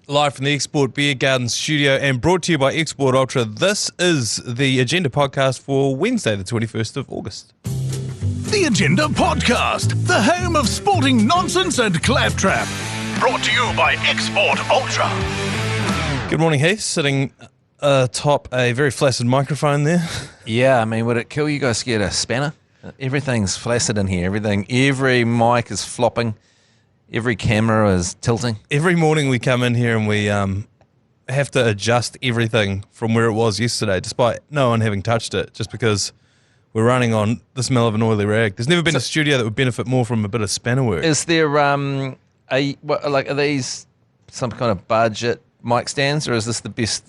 Live from the Export Beer Garden studio and brought to you by Export Ultra. This is the Agenda podcast for Wednesday, the 21st of August. The Agenda Podcast, the home of sporting nonsense and claptrap. Brought to you by Export Ultra. Good morning, Heath. Sitting atop a very flaccid microphone there. Yeah, I mean, would it kill you guys to get a spanner? Everything's flaccid in here. Every mic is flopping. Every camera is tilting. Every morning we come in here and we have to adjust everything from where it was yesterday, despite no one having touched it, just because we're running on the smell of an oily rag. There's never been a studio that would benefit more from a bit of spanner work. Is there, are these some kind of budget mic stands, or is this the best?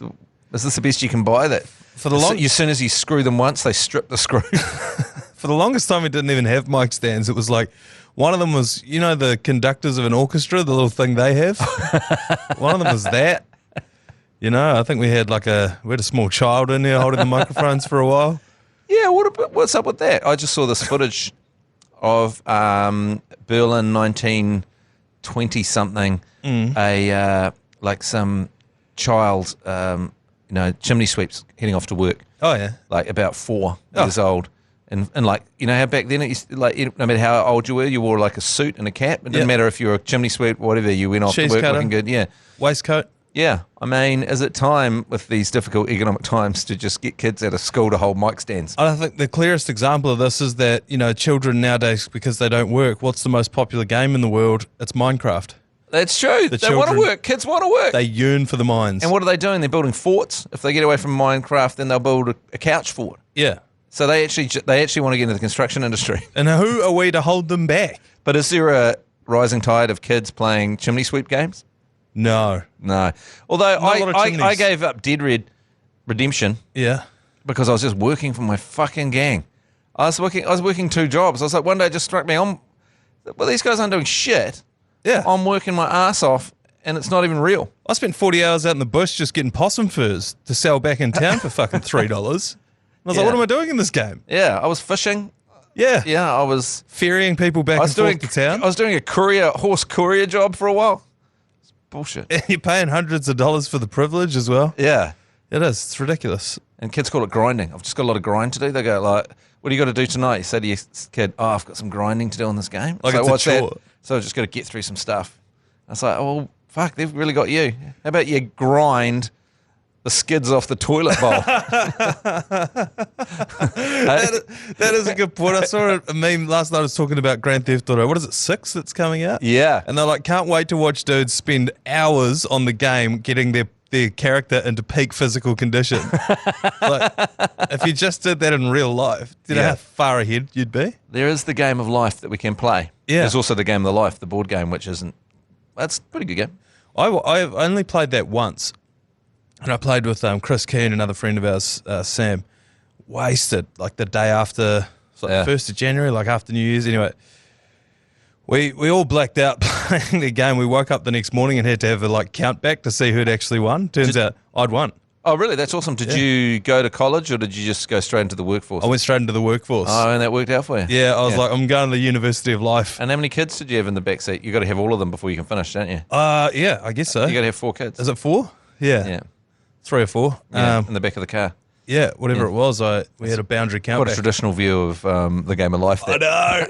Is this the best you can buy? That for the as soon as you screw them once, they strip the screw. For the longest time, we didn't even have mic stands. It was like one of them was, you know, the conductors of an orchestra, the little thing they have. One of them was that. You know, I think we had a small child in there holding the microphones for a while. Yeah, what's up with that? I just saw this footage of Berlin 1920 something. Some child, chimney sweeps heading off to work. Oh yeah, like about 4 years old. And how back then, it used to, no matter how old you were, you wore like a suit and a cap. It didn't matter if you were a chimney sweep, whatever, you went off to work looking good. Yeah. Waistcoat. Yeah. I mean, is it time with these difficult economic times to just get kids out of school to hold mic stands? I think the clearest example of this is that, children nowadays, because they don't work, what's the most popular game in the world? It's Minecraft. That's true. They want to work. Kids want to work. They yearn for the mines. And what are they doing? They're building forts. If they get away from Minecraft, then they'll build a couch fort. Yeah. So they actually want to get into the construction industry. And who are we to hold them back? But is there a rising tide of kids playing chimney sweep games? No. Although I gave up Dead Red Redemption. Yeah. Because I was just working for my fucking gang. I was working 2 jobs. I was like, one day it just struck me on, well, these guys aren't doing shit. Yeah. I'm working my ass off and it's not even real. I spent 40 hours out in the bush just getting possum furs to sell back in town for fucking $3. I was like, what am I doing in this game? Yeah, I was fishing. Yeah. Yeah, I was ferrying people back and forth to town. I was doing a horse courier job for a while. It's bullshit. And you're paying hundreds of dollars for the privilege as well. Yeah. It is. It's ridiculous. And kids call it grinding. I've just got a lot of grind to do. They go like, what do you got to do tonight? You say to your kid, I've got some grinding to do on this game. Like it's a chore. That? So I've just got to get through some stuff. I was like, oh, well, fuck, they've really got you. How about you grind the skids off the toilet bowl? that is a good point. I saw a meme last night. I was talking about Grand Theft Auto. What is it, 6 that's coming out? Yeah. And they're like, can't wait to watch dudes spend hours on the game getting their character into peak physical condition. Like, if you just did that in real life, do you know how far ahead you'd be? There is the game of life that we can play. Yeah. There's also the game of the life, the board game, which isn't. That's a pretty good game. I've only played that once. And I played with Chris Keane, another friend of ours, Sam. Wasted, like the day after, the 1st of January, like after New Year's. Anyway, we all blacked out playing the game. We woke up the next morning and had to have a count back to see who'd actually won. Turns out I'd won. Oh, really? That's awesome. Did you go to college or did you just go straight into the workforce? I went straight into the workforce. Oh, and that worked out for you? Yeah, I was like, I'm going to the University of Life. And how many kids did you have in the backseat? You got to have all of them before you can finish, don't you? Yeah, I guess so. You got to have 4 kids. Is it 4? Yeah. Yeah. 3 or 4. In the back of the car. Yeah, whatever it was. We had a boundary count. Quite a traditional view of the game of life. I know.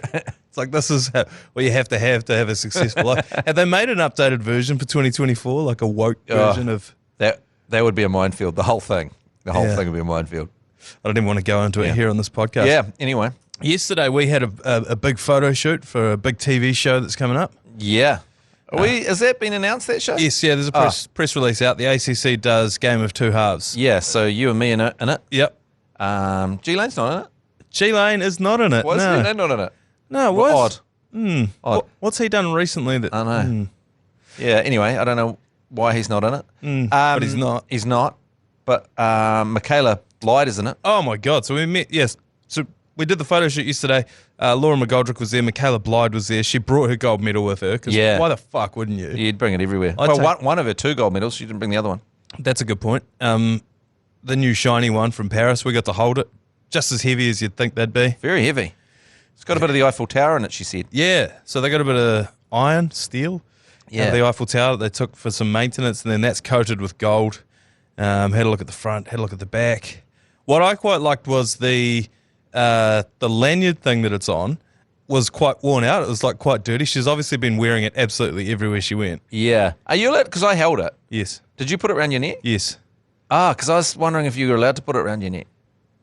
It's like this is what you have to have a successful life. Have they made an updated version for 2024, like a woke version of that? That would be a minefield. The whole thing. The whole thing would be a minefield. I don't even want to go into it here on this podcast. Yeah. Anyway, yesterday we had a big photo shoot for a big TV show that's coming up. Yeah. Has that been announced, that show? Yes, yeah, there's a press release out. The ACC does Game of Two Halves. Yeah, so you and me in it. Yep. G-Lane's not in it. G-Lane is not in it. Why is he not in it? No, what? Odd. Odd. What's he done recently? That I know. Yeah, anyway, I don't know why he's not in it. But he's not. He's not. But Michaela Blyde is in it. Oh, my God. So we met, yes. So we did the photo shoot yesterday. Laura McGoldrick was there. Michaela Blyde was there. She brought her gold medal with her. Because why the fuck wouldn't you? You'd bring it everywhere. One of her 2 gold medals. She didn't bring the other one. That's a good point. The new shiny one from Paris, we got to hold it. Just as heavy as you'd think they'd be. Very heavy. It's got a bit of the Eiffel Tower in it, she said. Yeah. So they got a bit of iron, steel. the Eiffel Tower that they took for some maintenance, and then that's coated with gold. Had a look at the front, had a look at the back. What I quite liked was the lanyard thing that it's on was quite worn out. It was like quite dirty. She's obviously been wearing it absolutely everywhere she went. Yeah. Are you allowed? Because I held it. Yes. Did you put it around your neck? Yes. Because I was wondering if you were allowed to put it around your neck.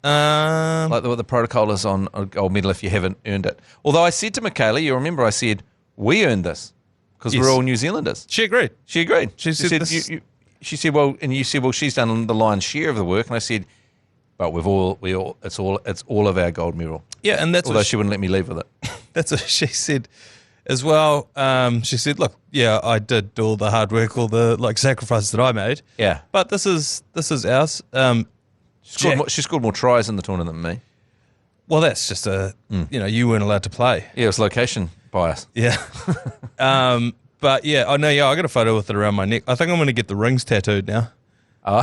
Like what the protocol is on a gold medal if you haven't earned it. Although I said to Michaela, you remember I said, we earned this because we're all New Zealanders. She agreed. She agreed. She said she said, well, and you said, well, she's done the lion's share of the work. And I said, but it's all of our gold medal. Yeah, and that's although she wouldn't let me leave with it. That's what she said as well. She said, look, yeah, I did all the hard work, all the sacrifices that I made. Yeah. But this is ours. She scored more tries in the tournament than me. Well, that's just you weren't allowed to play. Yeah, it was location bias. Yeah. But yeah, I got a photo with it around my neck. I think I'm going to get the rings tattooed now. Oh.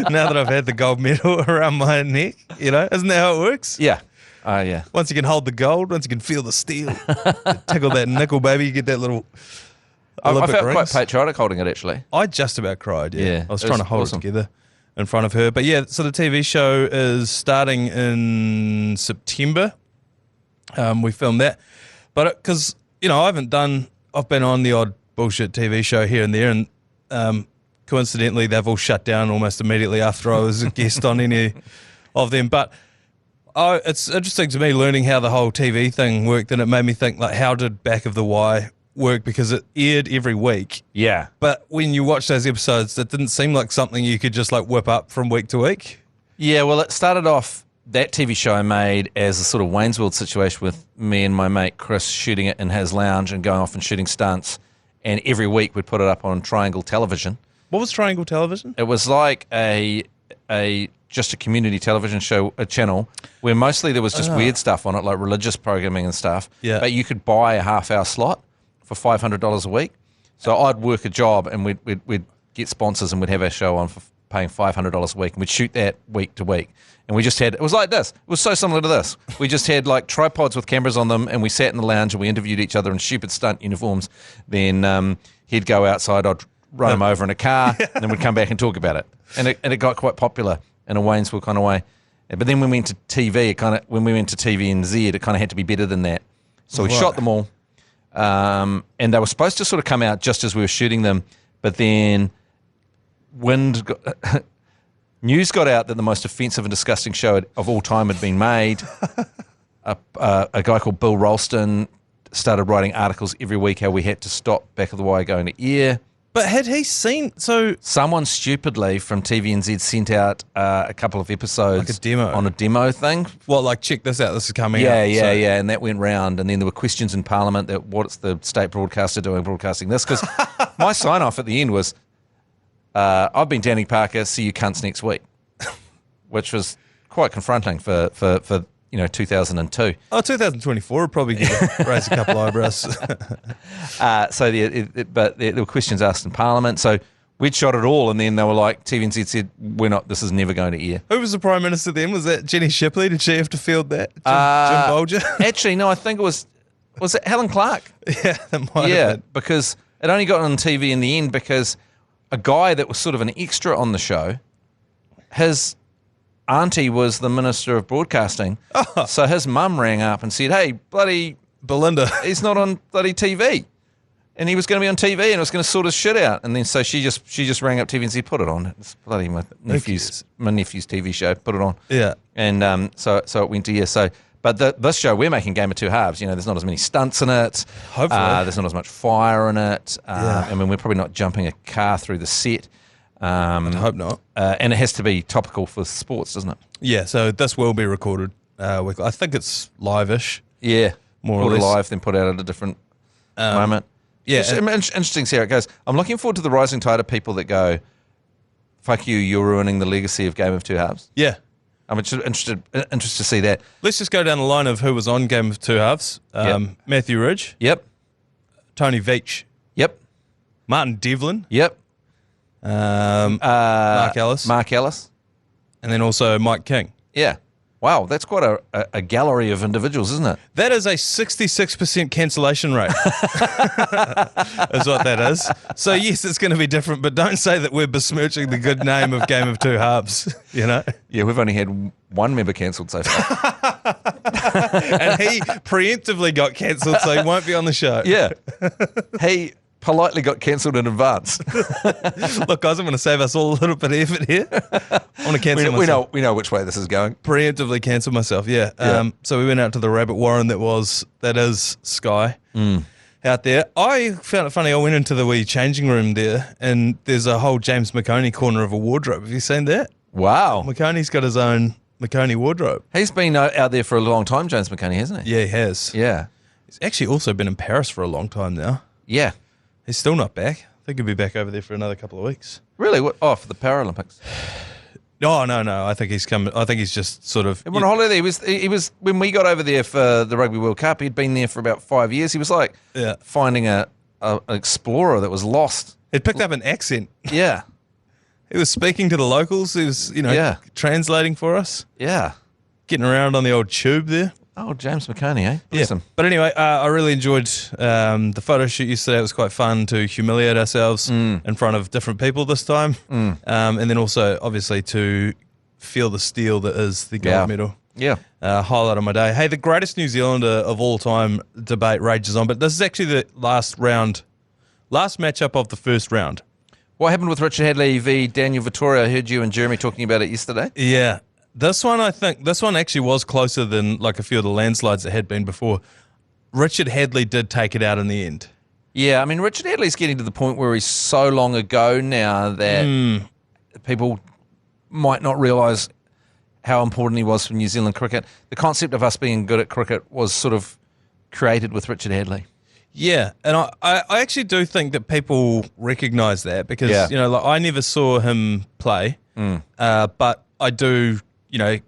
Now that I've had the gold medal around my neck, isn't that how it works? Yeah. Yeah. Once you can hold the gold, once you can feel the steel, tickle that nickel, baby, you get that little Olympic I felt rings. quite patriotic holding it, actually. I just about cried, yeah. I was trying to hold awesome. it together in front of her. But yeah, so the TV show is starting in September. We filmed that. But because, I've been on the odd bullshit TV show here and there, and coincidentally, they've all shut down almost immediately after I was a guest on any of them. But it's interesting to me learning how the whole TV thing worked, and it made me think, how did Back of the Y work? Because it aired every week. Yeah. But when you watch those episodes, it didn't seem like something you could just whip up from week to week. Yeah, well, it started off, that TV show I made as a sort of Wayne's World situation with me and my mate Chris shooting it in his lounge and going off and shooting stunts. And every week we'd put it up on Triangle Television. What was Triangle Television? It was like just a community television show, a channel, where mostly there was just weird stuff on it, like religious programming and stuff. Yeah. But you could buy a half-hour slot for $500 a week. So I'd work a job and we'd get sponsors and we'd have our show on for paying $500 a week, and we'd shoot that week to week. And we just had, it was like this. It was so similar to this. We just had tripods with cameras on them, and we sat in the lounge and we interviewed each other in stupid stunt uniforms. Then he'd go outside, I'd run him over in a car, and then we'd come back and talk about it. And it got quite popular in a Waynesville kind of way. But then when we went to TV, when we went to TV NZer, it kind of had to be better than that. So we shot them all. And they were supposed to sort of come out just as we were shooting them, but then news got out that the most offensive and disgusting show of all time had been made. A guy called Bill Ralston started writing articles every week how we had to stop Back of the Y going to air. But had he seen... So someone stupidly from TVNZ sent out a couple of episodes... Like a demo. On a demo thing. What, check this out, this is coming out. Yeah, and that went round. And then there were questions in Parliament that what's the state broadcaster doing broadcasting this? Because my sign-off at the end was... I've been Danny Parker, see you cunts next week, which was quite confronting for 2002. Oh, 2024 would probably raise a couple eyebrows. So there were questions asked in Parliament. So we'd shot it all, and then they were like, TVNZ said, this is never going to air. Who was the Prime Minister then? Was that Jenny Shipley? Did she have to field that? Jim Bolger? Actually, no, I think it was it Helen Clark? Yeah, that might have been. Because it only got on TV in the end because a guy that was sort of an extra on the show, his auntie was the Minister of Broadcasting. Oh. So his mum rang up and said, hey, bloody Belinda, he's not on bloody TV. And he was going to be on TV and it was going to sort his shit out. And then so she just rang up TV and said, put it on. It's bloody my nephew's TV show. Put it on. Yeah. And so it went to air. But this show, we're making Game of Two Halves. There's not as many stunts in it. Hopefully. There's not as much fire in it. I mean, we're probably not jumping a car through the set. I hope not. And it has to be topical for sports, doesn't it? Yeah, so this will be recorded. I think it's live-ish. Yeah. More or less. Live, then put out at a different moment. Yeah. It's interesting to see how it goes. I'm looking forward to the rising tide of people that go, fuck you, you're ruining the legacy of Game of Two Halves. Yeah. I'm interested to see that. Let's just go down the line of who was on Game of Two Halves. Matthew Ridge. Yep. Tony Veach. Yep. Martin Devlin. Yep. Mark Ellis. Mark Ellis. And then also Mike King. Yeah. Wow, that's quite a gallery of individuals, isn't it? That is a 66% cancellation rate, is what that is. So, yes, it's going to be different, but don't say that we're besmirching the good name of Game of Two Halves, you know? Yeah, we've only had one member cancelled so far. And he preemptively got cancelled, so he won't be on the show. Yeah. He politely got cancelled in advance. Look, guys, I'm going to save us all a little bit of effort here. I want to cancel myself. We know which way this is going. Preemptively cancel myself, yeah. So we went out to the rabbit warren that is Sky out there. I found it funny. I went into the wee changing room there, and there's a whole James McConey corner of a wardrobe. Have you seen that? Wow. McConey's got his own McConey wardrobe. He's been out there for a long time, James McConey, hasn't he? Yeah, he has. Yeah. He's actually also been in Paris for a long time now. Yeah. He's still not back. I think he'll be back over there for another couple of weeks. Really? What? Oh, for the Paralympics? No. I think he's coming. I think he's just sort of. He went on holiday. He was when we got over there for the Rugby World Cup. He'd been there for about 5 years. He was like finding an explorer that was lost. He'd picked up an accent. Yeah. He was speaking to the locals. He was, translating for us. Yeah. Getting around on the old tube there. Oh, James McConey, eh? Bless him. But anyway, I really enjoyed the photo shoot yesterday. It was quite fun to humiliate ourselves in front of different people this time. And then also, obviously, to feel the steel that is the gold medal. Yeah. Highlight of my day. Hey, the greatest New Zealander of all time debate rages on, but this is actually the last matchup of the first round. What happened with Richard Hadley v. Daniel Vittorio? I heard you and Jeremy talking about it yesterday. Yeah. This one actually was closer than like a few of the landslides that had been before. Richard Hadley did take it out in the end. Yeah, I mean, Richard Hadley's getting to the point where he's so long ago now that people might not realise how important he was for New Zealand cricket. The concept of us being good at cricket was sort of created with Richard Hadley. Yeah, and I actually do think that people recognise that because, I never saw him play, but I do...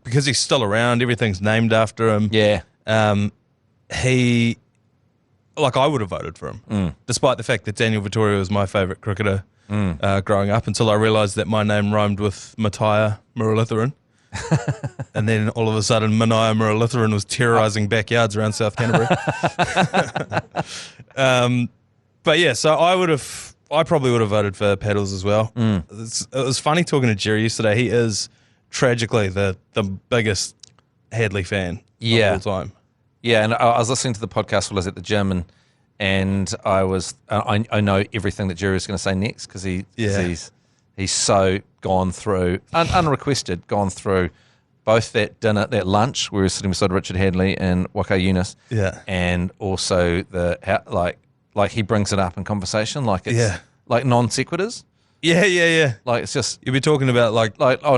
because he's still around, everything's named after him. Yeah. I would have voted for him, despite the fact that Daniel Vittorio was my favourite cricketer growing up until I realised that my name rhymed with Manaia Stewart. And then all of a sudden, Manaia Stewart was terrorising backyards around South Canterbury. But yeah, so I probably would have voted for Paddles as well. It was funny talking to Jerry yesterday. He is tragically the biggest Hadley fan of all time. Yeah, and I was listening to the podcast while I was at the gym, and I know everything that Jerry was going to say next because he's so gone through, unrequested, gone through both that dinner, that lunch where we were sitting beside Richard Hadley and Waka Yunus, and also like he brings it up in conversation like it's like non sequiturs. Yeah. Like it's just you'll be talking about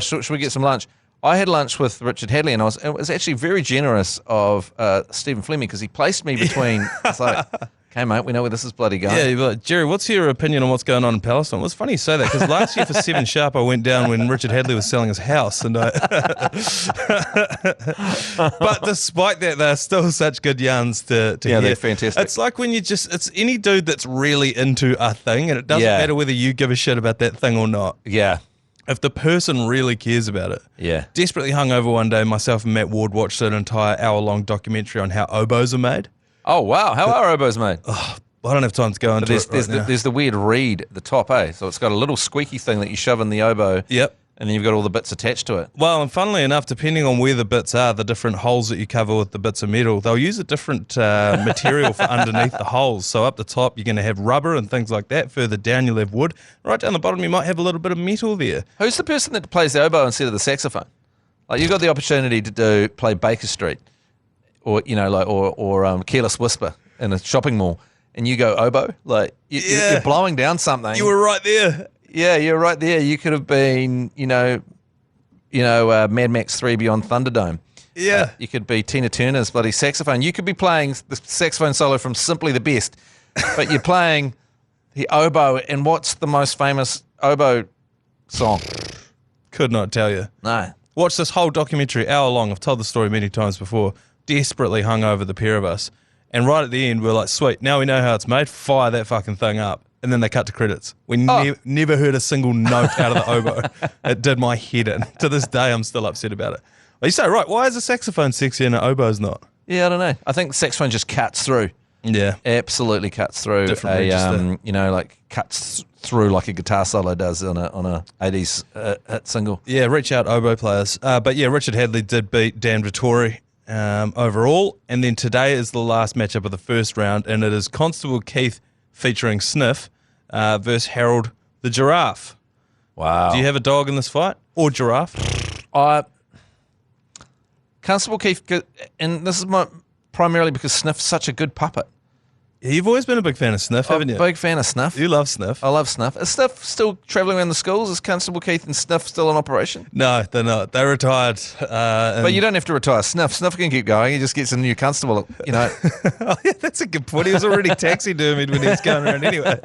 should we get some lunch? I had lunch with Richard Hadley, and it was actually very generous of Stephen Fleming because he placed me between. It's like, okay, mate, we know where this is bloody going. Yeah, you'd be like, Jerry, what's your opinion on what's going on in Palestine? Well, it's funny you say that because last year for 7 Sharp, I went down when Richard Hadley was selling his house, and but despite that, they're still such good yarns to hear. They're fantastic. It's like when it's any dude that's really into a thing, and it doesn't matter whether you give a shit about that thing or not. Yeah. If the person really cares about it. Desperately hungover one day, myself and Matt Ward watched an entire hour-long documentary on how oboes are made. Oh, wow. How are oboes made? Oh, I don't have time to go into it right now. There's the weird reed at the top, eh? So it's got a little squeaky thing that you shove in the oboe. Yep. And then you've got all the bits attached to it. Well, and funnily enough, depending on where the bits are, the different holes that you cover with the bits of metal, they'll use a different material for underneath the holes. So up the top, you're going to have rubber and things like that. Further down, you'll have wood. Right down the bottom, you might have a little bit of metal there. Who's the person that plays the oboe instead of the saxophone? Like you've got the opportunity to play Baker Street, or Careless Whisper in a shopping mall, and you go oboe. Like you're blowing down something. You were right there. Yeah, you're right there. You could have been, Mad Max 3 Beyond Thunderdome. Yeah. You could be Tina Turner's bloody saxophone. You could be playing the saxophone solo from Simply the Best, but you're playing the oboe. And what's the most famous oboe song? Could not tell you. No. Watch this whole documentary, hour long. I've told the story many times before. Desperately hung over the pair of us. And right at the end, we're like, sweet, now we know how it's made. Fire that fucking thing up. And then they cut to credits. We never heard a single note out of the oboe. It did my head in. To this day, I'm still upset about it. Oh, you say right. Why is a saxophone sexy and an oboe's not? Yeah, I don't know. I think the saxophone just cuts through. Yeah. Absolutely cuts through. Different register. Like cuts through like a guitar solo does on a 80s hit single. Yeah, reach out oboe players. But yeah, Richard Hadley did beat Dan Vittori overall. And then today is the last matchup of the first round, and it is Constable Keith featuring Sniff versus Harold the Giraffe. Wow. Do you have a dog in this fight? Or giraffe? Constable Keith, and this is primarily because Sniff's such a good puppet. You've always been a big fan of Sniff, haven't you? I'm a big fan of Sniff. You love Sniff. I love Sniff. Is Sniff still travelling around the schools? Is Constable Keith and Sniff still in operation? No, they're not. They retired. But you don't have to retire Sniff. Sniff can keep going. He just gets a new constable, Oh, yeah, that's a good point. He was already taxidermied when he was going around anyway.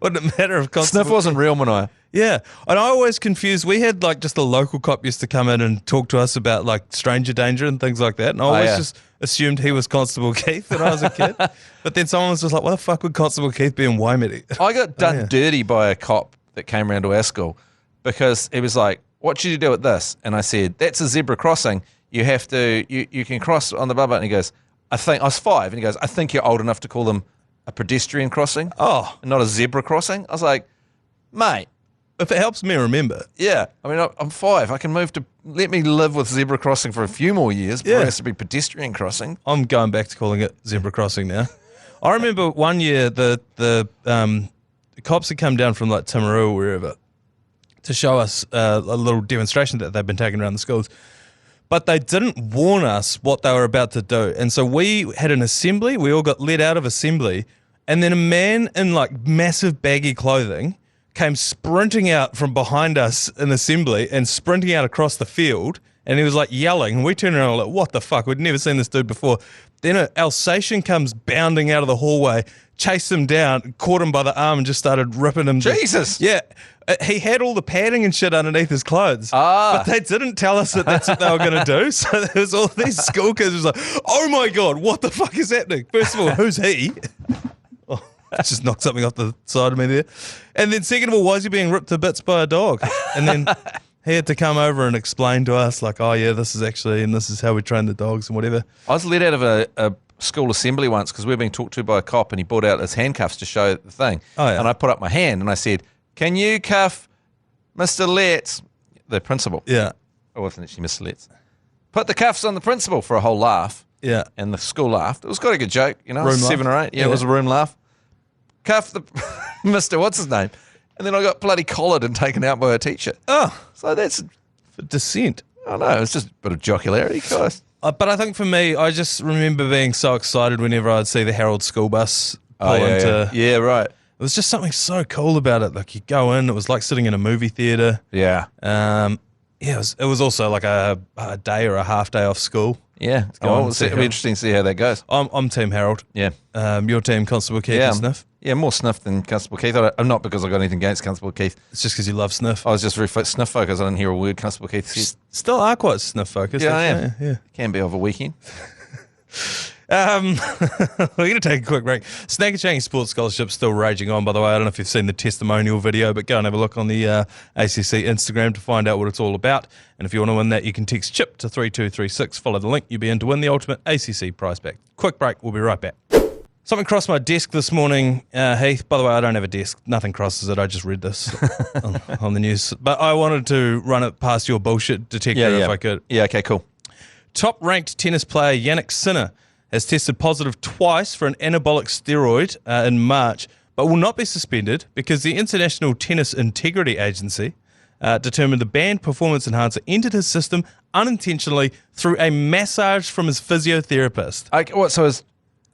Wouldn't it matter if Constable... Sniff wasn't real, Manaia. Yeah, and I always confused. We had like just a local cop used to come in and talk to us about like stranger danger and things like that, and I always just assumed he was Constable Keith when I was a kid. But then someone was just like, "Why the fuck would Constable Keith be in Waimiri?" I got done dirty by a cop that came around to our school because he was like, "What should you do with this?" And I said, "That's a zebra crossing. You have to you can cross on the blah blah." And he goes, "I was 5," and he goes, "I think you're old enough to call them a pedestrian crossing, and not a zebra crossing." I was like, "Mate." If it helps me remember. Yeah. I mean, I'm 5. I can let me live with zebra crossing for a few more years before it has to be pedestrian crossing. I'm going back to calling it zebra crossing now. I remember one year the cops had come down from like Timaru or wherever to show us a little demonstration that they've been taking around the schools. But they didn't warn us what they were about to do. And so we had an assembly. We all got let out of assembly. And then a man in like massive baggy clothing came sprinting out from behind us in assembly and sprinting out across the field, and he was like yelling, and we turned around and were like, what the fuck, we'd never seen this dude before. Then an Alsatian comes bounding out of the hallway, chased him down, caught him by the arm and just started ripping him. Jesus! Yeah. He had all the padding and shit underneath his clothes, but they didn't tell us that that's what they were going to do. So there was all these school kids who was like, oh my God, what the fuck is happening? First of all, who's he? I just knocked something off the side of me there. And then second of all, why is he being ripped to bits by a dog? And then he had to come over and explain to us like, oh yeah, this is how we train the dogs and whatever. I was let out of a school assembly once because we were being talked to by a cop and he brought out his handcuffs to show the thing. Oh, yeah. And I put up my hand and I said, can you cuff Mr. Letts, the principal? Yeah. It wasn't actually Mr. Letts. Put the cuffs on the principal for a whole laugh. Yeah. And the school laughed. It was quite a good joke, you know, Room 7 laugh. or 8. Yeah, it was a room laugh. Cuff the Mr. What's his name? And then I got bloody collared and taken out by a teacher. Oh. So that's For dissent. I know, it's just a bit of jocularity, guys. But I think for me, I just remember being so excited whenever I'd see the Herald school bus pull into... Yeah, right. It was just something so cool about it. Like you go in, it was like sitting in a movie theater. Yeah. It was also like a day or a half day off school. Yeah. It'll be interesting to see how that goes. I'm Team Harold. Yeah. Your team, Constable Keith and Sniff. Yeah, more Sniff than Constable Keith. I'm not because I got anything against Constable Keith. It's just because you love Sniff. I was just very Sniff focused. I didn't hear a word Constable Keith said. Still are quite Sniff focused. Yeah, I am. Yeah. Can be over a weekend. We're going to take a quick break. Snag and Shangy Sports Scholarship still raging on, by the way. I don't know if you've seen the testimonial video, but go and have a look on the ACC Instagram to find out what it's all about. And if you want to win that, you can text CHIP to 3236. Follow the link. You'll be in to win the ultimate ACC prize pack. Quick break. We'll be right back. Something crossed my desk this morning, Heath. By the way, I don't have a desk. Nothing crosses it. I just read this on the news. But I wanted to run it past your bullshit detector if I could. Yeah, okay, cool. Top-ranked tennis player Yannick Sinner has tested positive twice for an anabolic steroid in March, but will not be suspended because the International Tennis Integrity Agency determined the banned performance enhancer entered his system unintentionally through a massage from his physiotherapist. Okay, what, so his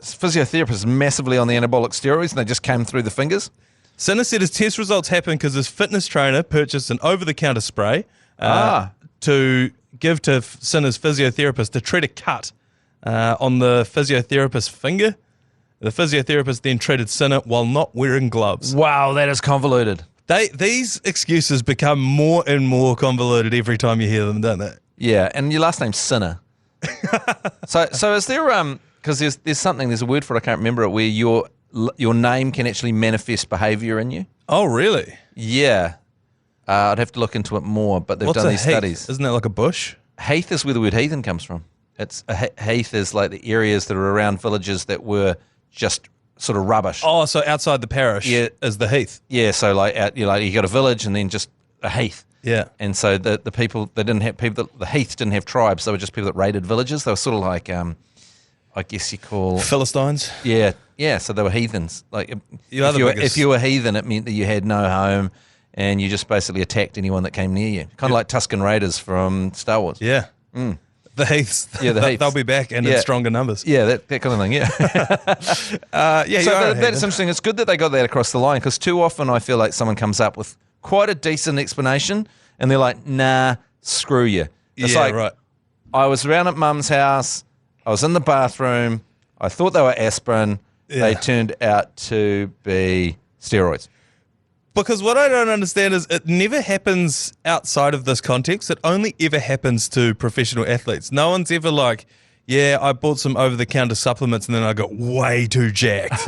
physiotherapist is massively on the anabolic steroids and they just came through the fingers? Sinner said his test results happened because his fitness trainer purchased an over-the-counter spray to give to Sinner's physiotherapist to treat a cut on the physiotherapist's finger. The physiotherapist then treated Sinner while not wearing gloves. Wow, that is convoluted. These excuses become more and more convoluted every time you hear them, don't they? Yeah, and your last name's Sinner. So is there because there's a word for it, I can't remember it, where your name can actually manifest behaviour in you? Oh, really? Yeah. I'd have to look into it more, but they've done these studies. Isn't that like a bush? Heath is where the word heathen comes from. It's Heath is like the areas that are around villages that were just sort of rubbish. Oh, so outside the parish is the heath. Yeah, so like you got a village and then just a heath. Yeah. And so the people, they didn't have people, the Heath didn't have tribes. They were just people that raided villages. They were sort of like, I guess you call... Philistines? Yeah. So they were heathens. Like if you were heathen, it meant that you had no home and you just basically attacked anyone that came near you. Kind of like Tusken Raiders from Star Wars. Yeah. Mm. The Heaths. Yeah, the Heaths. They'll be back and in stronger numbers. Yeah, that kind of thing, yeah. So that's interesting. It's good that they got that across the line because too often I feel like someone comes up with quite a decent explanation and they're like, nah, screw you. It's like, right. I was around at mum's house. I was in the bathroom. I thought they were aspirin. Yeah. They turned out to be steroids. Because what I don't understand is it never happens outside of this context. It only ever happens to professional athletes. No one's ever like, yeah, I bought some over-the-counter supplements and then I got way too jacked.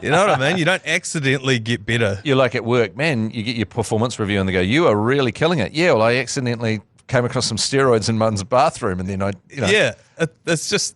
You know what I mean? You don't accidentally get better. You're like at work, man, you get your performance review and they go, you are really killing it. Yeah, well, I accidentally came across some steroids in mum's bathroom and then Yeah, it's just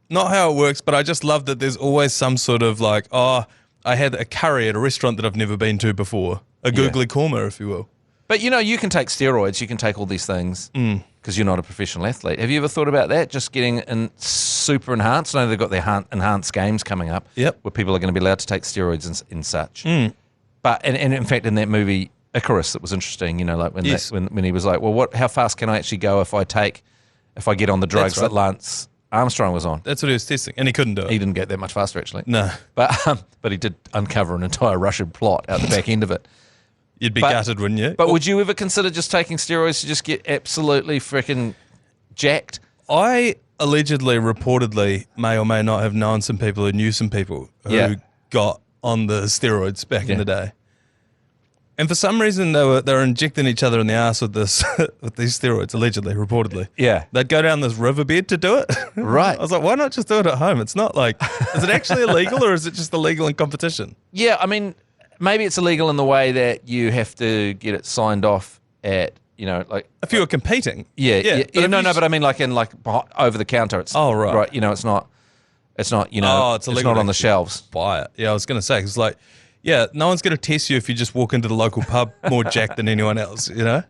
not how it works, but I just love that there's always some sort of like, I had a curry at a restaurant that I've never been to before. A googly korma, if you will. But, you can take steroids. You can take all these things because you're not a professional athlete. Have you ever thought about that, just getting super enhanced? I know they've got their enhanced games coming up where people are going to be allowed to take steroids and such. Mm. But and in fact, in that movie, Icarus, it was interesting, like when he was like, well, how fast can I actually go if I get on the drugs that Lance Armstrong was on? That's what he was testing, and he couldn't do it. He didn't get that much faster, actually. No. But he did uncover an entire Russian plot out the back end of it. You'd be gutted, wouldn't you? But would you ever consider just taking steroids to just get absolutely freaking jacked? I reportedly, may or may not have known some people who knew some people who got on the steroids back in the day. And for some reason, they were injecting each other in the ass with these steroids, allegedly, reportedly. Yeah. They'd go down this riverbed to do it. Right. I was like, why not just do it at home? It's not like, is it actually illegal or is it just illegal in competition? Yeah, I mean, maybe it's illegal in the way that you have to get it signed off at, like... If you were competing. Yeah. But I mean like over the counter. It's, right. It's not, it's illegal. It's not on the shelves. Buy it. Yeah, I was going to say, because no one's going to test you if you just walk into the local pub more jacked than anyone else, Yeah.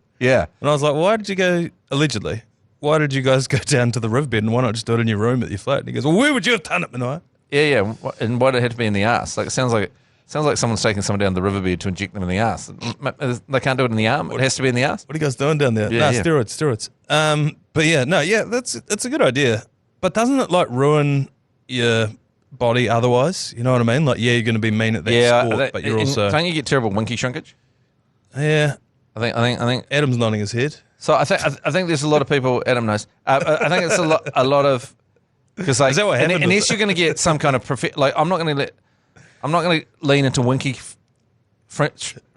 And I was like, why did you go, allegedly, why did you guys go down to the riverbed and why not just do it in your room at your flat? And he goes, well, where would you have done it, Manaia? Yeah. And why did it have to be in the arse? Like, it sounds like someone's taking someone down the riverbed to inject them in the arse. They can't do it in the arm. It has to be in the arse. What are you guys doing down there? Steroids. It's a good idea. But doesn't it like ruin your body otherwise? You know what I mean? Like, you're going to be mean at that sport, but you're also... Don't you get terrible winky shrinkage? Yeah. I think Adam's nodding his head. So I think there's a lot of people. Adam knows. I think it's a lot of because like, is that what happened? Unless you're going to get some kind of I'm not going to lean into winky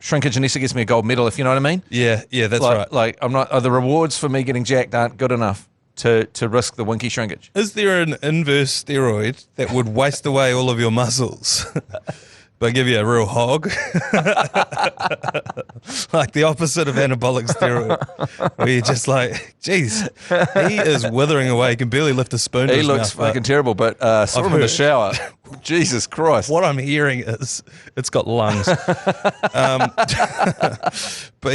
shrinkage unless it gets me a gold medal. If you know what I mean? Yeah, that's right. Like I'm not. The rewards for me getting jacked aren't good enough to risk the winky shrinkage. Is there an inverse steroid that would waste away all of your muscles? But give you a real hog. Like the opposite of anabolic steroid. Where you're just like, geez, he is withering away. He can barely lift a spoon to his mouth. He looks fucking terrible, but saw him in the shower. Jesus Christ. What I'm hearing is it's got lungs. But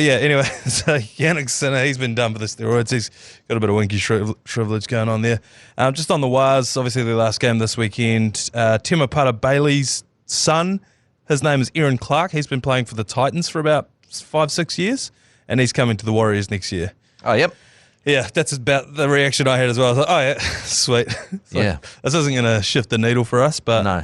yeah, anyway, so Yannick Sinner, he's been done for the steroids. He's got a bit of winky shrivelage going on there. Just on the wires, obviously the last game this weekend, Temapara Bailey's son, his name is Aaron Clark. He's been playing for the Titans for about 5-6 years, and he's coming to the Warriors next year. Oh, yep. Yeah, that's about the reaction I had as well. I was like, oh, yeah, sweet. Yeah. This isn't going to shift the needle for us, but no.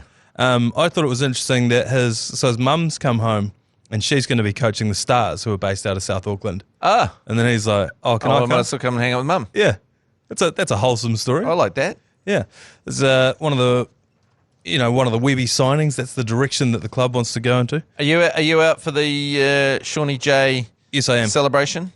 I thought it was interesting that his mum's come home, and she's going to be coaching the Stars, who are based out of South Auckland. Ah. And then he's like, I might still come and hang out with mum. Yeah. That's a wholesome story. I like that. Yeah. There's one of the Webby signings. That's the direction that the club wants to go into. Are you out for the Shawnee J? Yes, I am. Celebration?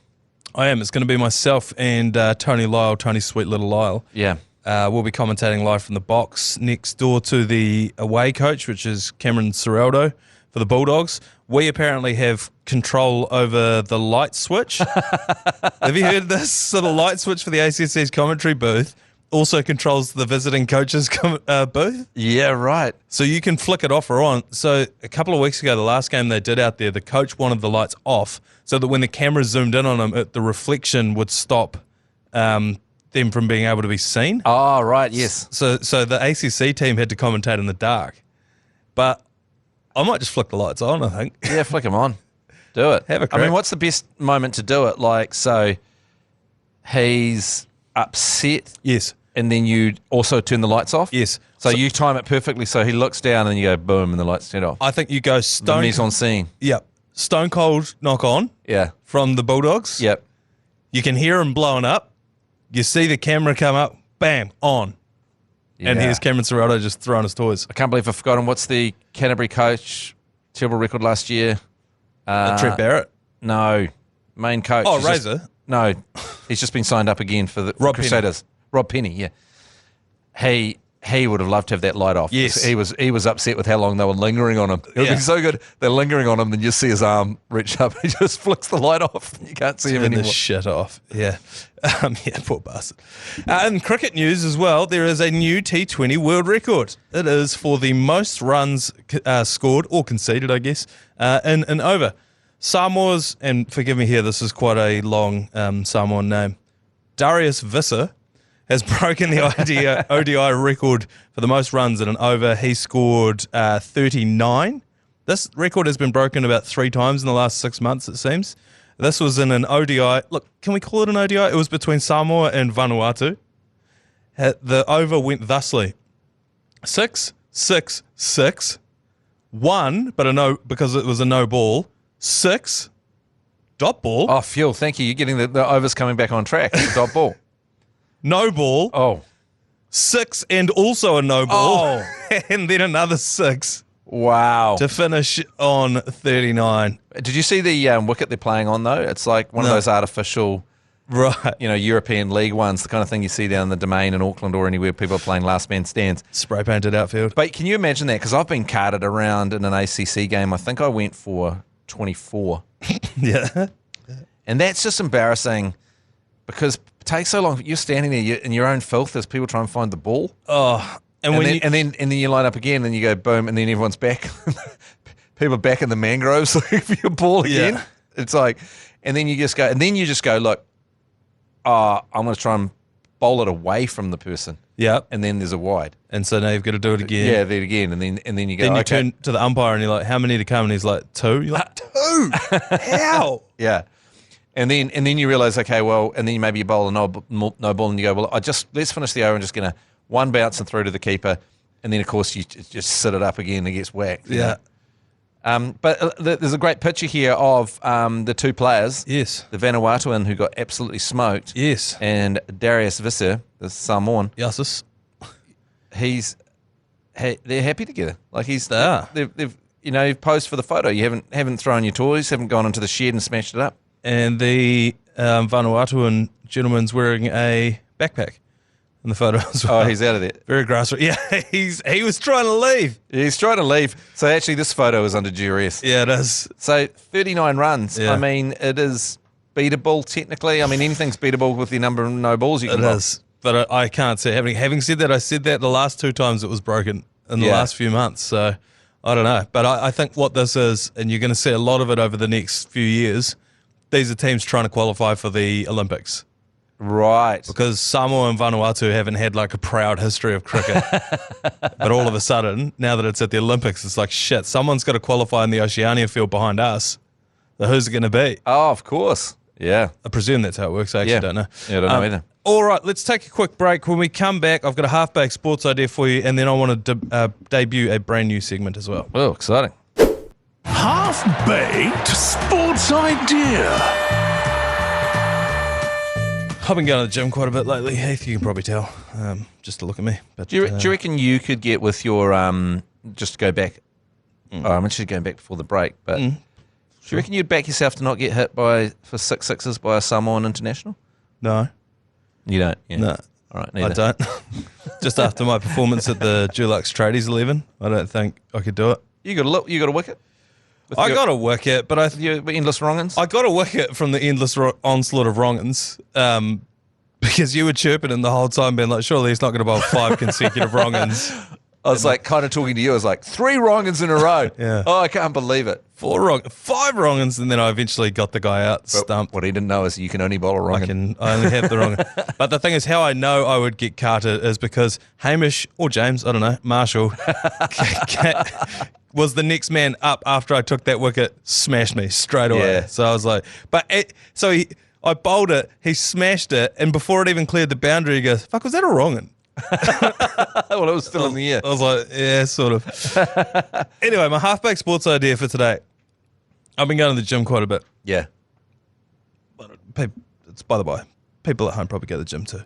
I am. It's going to be myself and Tony Sweet Little Lyle. Yeah. We'll be commentating live from the box next door to the away coach, which is Cameron Ciraldo for the Bulldogs. We apparently have control over the light switch. Have you heard this? So the light switch for the ACC's commentary booth also controls the visiting coaches' booth. Yeah, right. So you can flick it off or on. So a couple of weeks ago, the last game they did out there, the coach wanted the lights off so that when the camera zoomed in on them, the reflection would stop them from being able to be seen. Oh, right, yes. So the ACC team had to commentate in the dark. But I might just flick the lights on, I think. Yeah, flick them on. Do it. Have a crack. I mean, what's the best moment to do it? Like, so he's upset. Yes. And then you also turn the lights off? Yes. So you time it perfectly so he looks down and you go boom and the lights turn off. I think you go The mise en scene. Yep. Stone cold knock on. Yeah. From the Bulldogs. Yep. You can hear him blowing up. You see the camera come up. Bam. On. Yeah. And here's Cameron Serrato just throwing his toys. I can't believe I've forgotten. What's the Canterbury coach? Terrible record last year. Trent Barrett? No. Main coach. Oh, Razor? No. He's just been signed up again for the Crusaders. Penny. Rob Penny, yeah. He would have loved to have that light off. Yes. He was upset with how long they were lingering on him. It would be so good. They're lingering on him, then you see his arm reach up. He just flicks the light off. You can't see him Turn anymore. the shit off. Yeah. Yeah, poor bastard. In cricket news as well, there is a new T20 world record. It is for the most runs scored, or conceded, I guess, in an over. Samoa's, and forgive me here, this is quite a long Samoan name, Darius Visser, has broken the ODI record for the most runs in an over. He scored 39. This record has been broken about 3 times in the last 6 months, it seems. This was in an ODI. Look, can we call it an ODI? It was between Samoa and Vanuatu. The over went thusly. 6, 6, 6. 1, but a no, because it was a no ball. 6, dot ball. Oh, fuel, thank you. You're getting the overs coming back on track. Dot ball. No ball. Oh. 6 and also a no ball. Oh. And then another 6. Wow. To finish on 39. Did you see the wicket they're playing on, though? It's like one of those artificial, right? European League ones, the kind of thing you see down in the Domain in Auckland or anywhere people are playing last man stands. Spray painted outfield. But can you imagine that? Because I've been carted around in an ACC game. I think I went for 24. Yeah. And that's just embarrassing because it takes so long. You're standing there in your own filth as people try and find the ball. Oh, and then you line up again and you go boom, and then everyone's back. People are back in the mangroves looking for your ball again. Yeah. It's like, and then you just go, look, I'm going to try and bowl it away from the person. Yeah. And then there's a wide. And so now you've got to do it again. Yeah, do it again. And then you go, then you turn to the umpire and you're like, how many to come? And he's like, 2. You're like, 2? How? Yeah. And then you realise, okay, well, and then maybe you bowl a no ball and you go, well, let's finish the over and just going to one bounce and throw to the keeper. And then, of course, you just sit it up again and it gets whacked. Yeah. But there's a great picture here of the 2 players. Yes. The Vanuatuan who got absolutely smoked. Yes. And Darius Visser, the Samoan. Yes. They're happy together. Like they've posed for the photo. You haven't thrown your toys, haven't gone into the shed and smashed it up. And the Vanuatuan gentleman's wearing a backpack in the photo as well. Oh, he's out of there. Very grassroots. Yeah, he was trying to leave. He's trying to leave. So actually this photo is under duress. Yeah, it is. So 39 runs. Yeah. I mean, it is beatable technically. I mean, anything's beatable with the number of no balls you can bowl. It is. But I can't see it happening. Having said that, I said that the last 2 times it was broken in the last few months. So I don't know. But I think what this is, and you're going to see a lot of it over the next few years, these are teams trying to qualify for the Olympics. Right. Because Samoa and Vanuatu haven't had like a proud history of cricket. But all of a sudden, now that it's at the Olympics, it's like, shit, someone's got to qualify in the Oceania field behind us. So who's it going to be? Oh, of course. Yeah. I presume that's how it works. I actually don't know. Yeah, I don't know either. All right, let's take a quick break. When we come back, I've got a half-baked sports idea for you, and then I want to debut a brand new segment as well. Oh, exciting. Half-baked sports idea. I've been going to the gym quite a bit lately, Heath. You can probably tell, just to look at me. But do you reckon you could get with your just to go back? I'm actually going back before the break, but do you reckon you'd back yourself to not get hit for 6 sixes by a Samoan international? No, you don't. Yeah. No, all right, neither. I don't. Just after my performance at the Dulux Tradies 11, I don't think I could do it. You got a wicket? I got a wicket, but your endless wrongins? I got a wicket from the endless onslaught of wrongins. Because you were chirping him the whole time, being like, surely he's not going to bowl 5 consecutive wrongins. I was like, kind of talking to you. I was like, 3 wrongins in a row. Yeah. Oh, I can't believe it. 5 wrongins, and then I eventually got the guy out, stumped. What he didn't know is you can only bowl a wrongin. I only have the wrongin. But the thing is, how I know I would get carted is because Hamish, or James, I don't know, Marshall, was the next man up after I took that wicket, smashed me straight away. Yeah. So I was like, I bowled it, he smashed it, and before it even cleared the boundary, he goes, fuck, was that a wrongin? Well, it was still in the air. I was like, yeah, sort of. Anyway, my halfback sports idea for today. I've been going to the gym quite a bit. Yeah. It's by the by. People at home probably go to the gym too.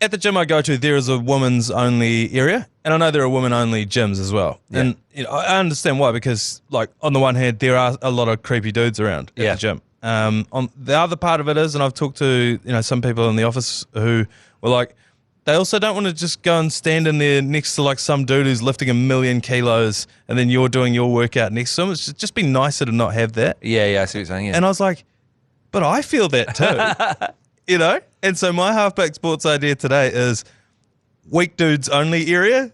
At the gym I go to, there is a women's only area, and I know there are women only gyms as well. Yeah. And I understand why, because like on the one hand, there are a lot of creepy dudes around at the gym. On the other part of it is, and I've talked to some people in the office who were like, they also don't want to just go and stand in there next to like some dude who's lifting 1,000,000 kilos, and then you're doing your workout next to him. It's just be nicer to not have that. Yeah, I see what you're saying. Yeah. And I was like, but I feel that too, And so my halfback sports idea today is weak dudes only area.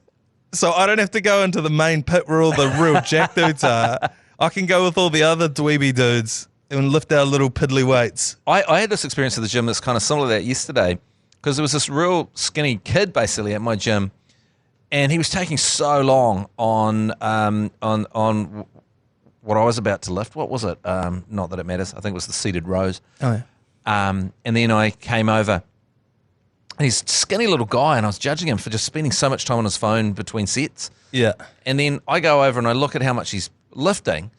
So I don't have to go into the main pit where all the real jack dudes are. I can go with all the other dweeby dudes and lift our little piddly weights. I had this experience at the gym that's kind of similar to that yesterday, because there was this real skinny kid basically at my gym, and he was taking so long on what I was about to lift. What was it? Not that it matters. I think it was the seated rows. Oh, yeah. And then I came over, and he's a skinny little guy, and I was judging him for just spending so much time on his phone between sets. Yeah. And then I go over and I look at how much he's lifting.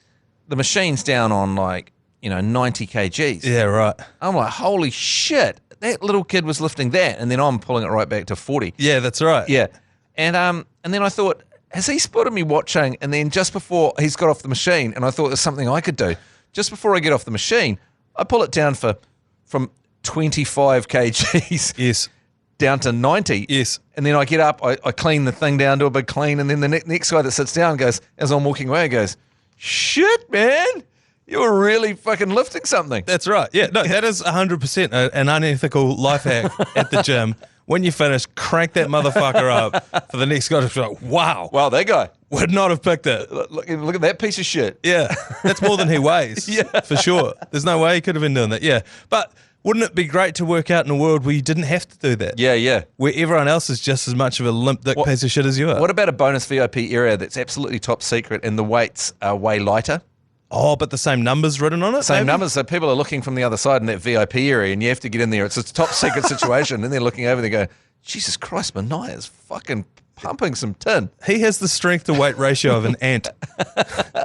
The machine's down on 90 kgs. Yeah, right. I'm like, holy shit, that little kid was lifting that, and then I'm pulling it right back to 40. Yeah, that's right. Yeah. And then I thought, has he spotted me watching? And then just before he's got off the machine, and I thought there's something I could do. Just before I get off the machine, I pull it down from 25 kgs Yes. down to 90. Yes. And then I get up, I clean the thing down to a big clean, and then the next guy that sits down goes, as I'm walking away, goes, shit, man, you were really fucking lifting something. That's right. Yeah, no, that is 100% an unethical life hack at the gym. When you finish, crank that motherfucker up for the next guy to be like, wow. Wow, that guy. Would not have picked it. Look at that piece of shit. Yeah, that's more than he weighs. Yeah, for sure. There's no way he could have been doing that. Yeah, but wouldn't it be great to work out in a world where you didn't have to do that? Yeah. Where everyone else is just as much of a limp dick piece of shit as you are. What about a bonus VIP area that's absolutely top secret and the weights are way lighter? Oh, but the same numbers written on it? Same numbers. So people are looking from the other side in that VIP area, and you have to get in there. It's a top secret situation, and they're looking over and they go, Jesus Christ, Manaia's fucking pumping some tin. He has the strength to weight ratio of an ant.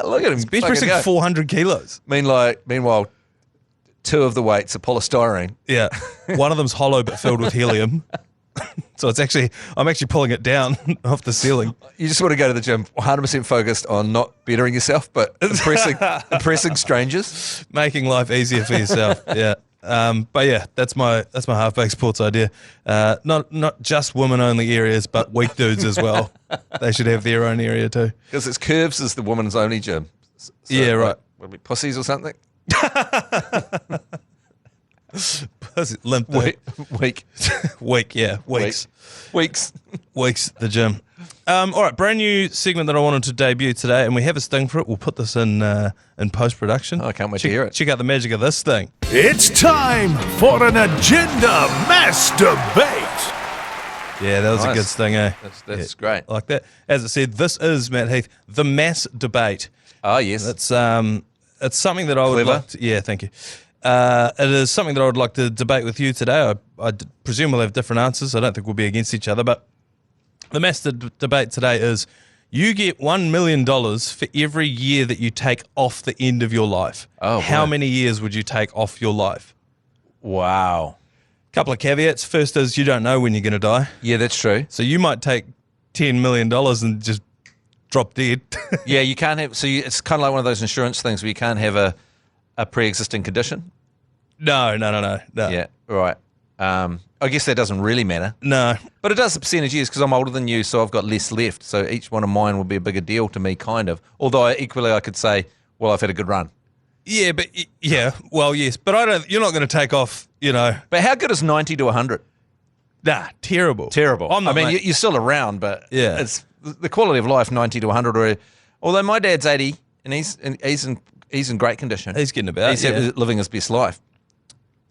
Look at him. Bench pressing 400 kilos. Meanwhile, 2 of the weights are polystyrene. Yeah. One of them's hollow but filled with helium. So I'm actually pulling it down off the ceiling. You just want to go to the gym 100% focused on not bettering yourself, but impressing strangers. Making life easier for yourself. Yeah. But yeah, that's my halfback sports idea. Not just women only areas, but weak dudes as well. They should have their own area too. Because it's Curves is the women's only gym. So yeah, right. Would it be pussies or something? Limp weak. Weak, yeah. Weeks. Weeks. The gym. All right, brand new segment that I wanted to debut today, and we have a sting for it. We'll put this in post-production. Oh, I can't wait to hear it. Check out the magic of this thing. It's time for an agenda mass debate. Yeah, that was a good sting, eh? That's great. I like that. As I said, this is, Matt Heath, the mass debate. Oh, yes. It's something that I would like to... Yeah, thank you. It is something that I would like to debate with you today. I presume we'll have different answers. I don't think we'll be against each other, but the mass debate today is you get $1 million for every year that you take off the end of your life. Oh, how many years would you take off your life? Wow. Couple of caveats. First is you don't know when you're going to die. Yeah, that's true. So you might take $10 million and just drop dead. Yeah, you can't have... So it's kind of like one of those insurance things where you can't have a pre-existing condition? No. Yeah, right. I guess that doesn't really matter. No. But it does the percentage years because I'm older than you, so I've got less left. So each one of mine will be a bigger deal to me, kind of. Although equally I could say, well, I've had a good run. Yeah, but well, yes. But you're not going to take off, But how good is 90 to 100? Nah, terrible. Terrible. You're still around, but it's the quality of life 90 to 100. Although my dad's 80 and he's in great condition. He's getting about. He's living his best life.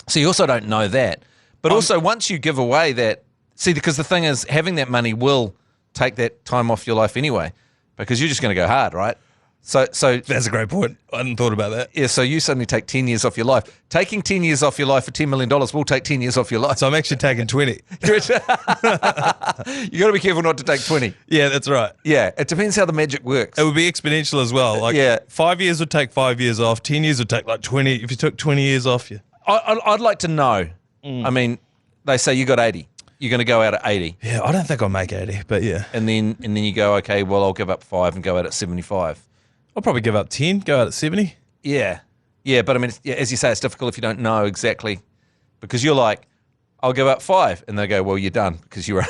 So you also don't know that. But also once you give away that, because the thing is, having that money will take that time off your life anyway, because you're just going to go hard, right? So that's a great point. I hadn't thought about that. Yeah, so you suddenly take 10 years off your life. Taking 10 years off your life for $10 million will take 10 years off your life. So I'm actually taking 20. You got to be careful not to take 20. Yeah, that's right. Yeah, it depends how the magic works. It would be exponential as well. 5 years would take 5 years off. 10 years would take 20. If you took 20 years off, I'd like to know. I mean, they say you got 80. You're going to go out at 80. Yeah, I don't think I'll make 80, but yeah. And then you go, okay, well, I'll give up 5 and go out at 75. I'll probably give up 10, go out at 70. Yeah. Yeah, but I mean, as you say, it's difficult if you don't know exactly. Because you're like, I'll give up 5. And they go, well, you're done because you were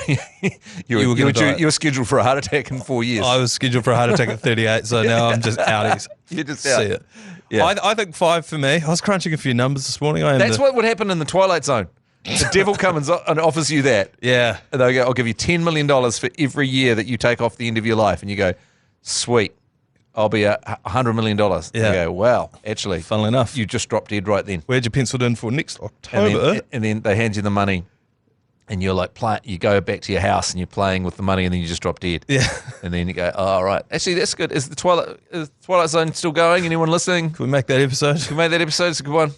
scheduled for a heart attack in 4 years. I was scheduled for a heart attack at 38, so now I'm just outies. You're just out. See it. Yeah. I think 5 for me. I was crunching a few numbers this morning. That's what would happen in the Twilight Zone. The devil comes and offers you that. Yeah. And they'll go, I'll give you $10 million for every year that you take off the end of your life. And you go, sweet. I'll be $100 million. Yeah. You go, wow, actually. Funnily enough. You just dropped dead right then. Where'd you penciled in for next October? And then they hand you the money and you're like, you go back to your house and you're playing with the money and then you just drop dead. Yeah. And then you go, oh, all right. Actually, that's good. Is the Twilight Zone still going? Anyone listening? Can we make that episode? Can we make that episode? It's a good one.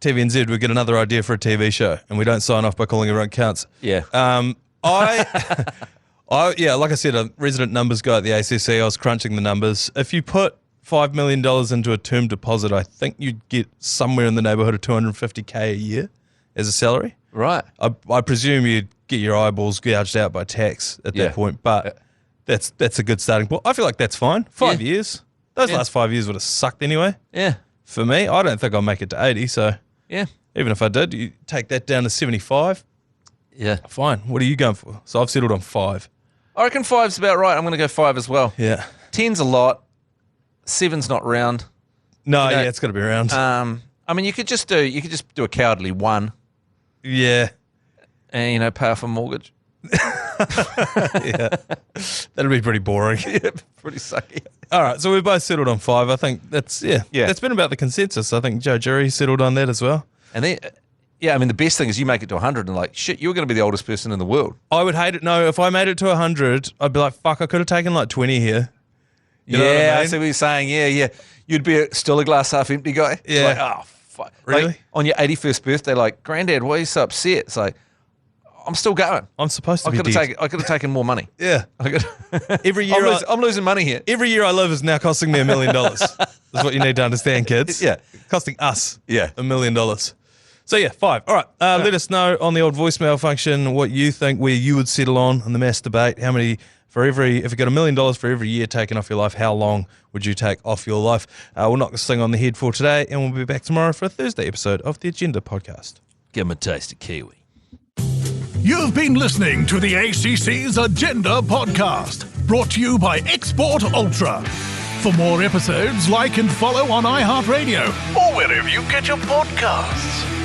TVNZ, we get another idea for a TV show and we don't sign off by calling everyone counts. Yeah. Like I said, a resident numbers guy at the ACC, I was crunching the numbers. If you put $5 million into a term deposit, I think you'd get somewhere in the neighbourhood of $250K a year as a salary. Right. I presume you'd get your eyeballs gouged out by tax at that point, but that's a good starting point. I feel like that's fine. 5 years. Those last 5 years would have sucked anyway. Yeah. For me, I don't think I'll make it to 80, so even if I did, you take that down to 75. Yeah. Fine. What are you going for? So I've settled on 5. I reckon 5's about right. I'm going to go 5 as well. Yeah. 10's a lot. 7's not round. No, it's got to be round. I mean, you could just do a cowardly 1. Yeah. And, pay off a mortgage. Yeah. That'd be pretty boring. Yeah, pretty sucky. All right, so we've both settled on 5. I think that's been about the consensus. I think Joe Jury settled on that as well. And then, I mean, the best thing is you make it to 100 and like, shit, you're going to be the oldest person in the world. I would hate it. No, if I made it to 100, I'd be like, fuck, I could have taken like 20 here. You know what I see what you're saying. Yeah. You'd be still a glass half empty guy. Yeah. It's like, oh, fuck. Really? Like, on your 81st birthday, like, Granddad, why are you so upset? It's like, I'm still going. I'm supposed to be dead. I could have taken more money. Yeah. Every year I'm losing money here. Every year I live is now costing me $1 million. That's what you need to understand, kids. Yeah. Costing us $1 million. So 5. All right. Let us know on the old voicemail function what you think, where you would settle on the mass debate. How many if you got $1 million for every year taken off your life, how long would you take off your life? We'll knock this thing on the head for today, and we'll be back tomorrow for a Thursday episode of the Agenda podcast. Give them a taste of kiwi. You've been listening to the ACC's Agenda podcast, brought to you by Export Ultra. For more episodes, like and follow on iHeartradio or wherever you get your podcasts.